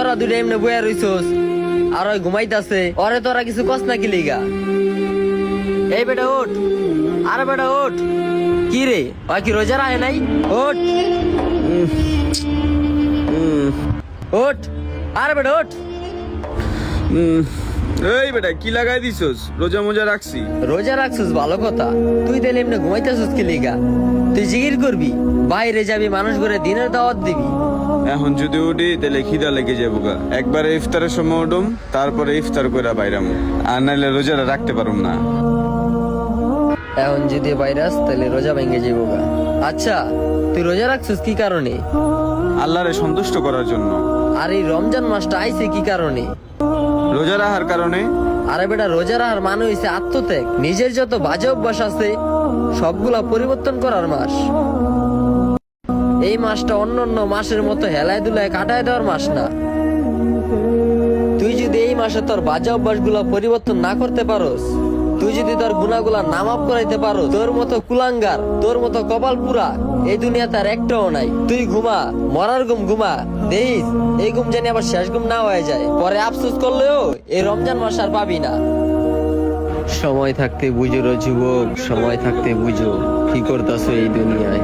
তোরা দুইটা এমনি বইয়া রইছস আর ওই ঘুমাইতাছে, ওরে তোরা কিছু কস না কি লিগা? এই বেটা ওঠ, আরে বেটা ওঠ। কি রে, ওই কি রোজা রাখে নাই? ওঠ ওঠ, আরে বেটা ওঠ। এই বেটা কি লাগাই দিছস? রোজা মোজা রাখছি। রোজা রাখছিস ভালো কথা, তুই তাহলে এমনি ঘুমাইতেছিস কি লিগা? তুই জিকির করবি, বাইরে যাবি, মানুষ করে দিনের দাওয়াত দিবি। এখন যদি উঠি তাহলে খিদা লেগে যাবো গা। একবারে ইফতারের সময় উঠুম, তারপরে ইফতার করে বাইরাম, আর নাইলে রোজাটা রাখতে পারুম না। এখন যদি ভাইরাস তাহলে রোজা ভেঙে যাবো গা। আচ্ছা, তুই রোজা রাখছিস কি কারণে? আল্লাহরে সন্তুষ্ট করার জন্য। আর এই রমজান মাসটা আইছে কি কারণে? রোজা রাখার কারণে। আরে বেটা, রোজা রাখার মানে হইছে আত্মত্যাগ, নিজের যত বাজে অভ্যাস আছে সবগুলা পরিবর্তন করার মাস। এই মাসটা অন্য অন্য মাসের মতো হেলায় দুলায় কাটায় দেওয়ার মাস না। তুই যদি এই মাসে তোর বাজে অভ্যাস গুলা পরিবর্তন না করতে পারোস, তুই যদি তোর গুনাহগুলা নামাপ করাইতে পারো, তোর মতো কুলাঙ্গার, তোর মতো কপাল পুরা এই দুনিয়াতে আর একটাও নাই। তুই ঘুমা, মরার ঘুম ঘুমা, দেখিস এই ঘুম জানি আবার শেষ ঘুম না হয়ে যায়, পরে আফসোস করলেও এই রমজান মাস আর পাবি না। সময় থাকতে বুঝো রে যুবক, সময় থাকতে বুঝো কি করতেছো এই দুনিয়ায়।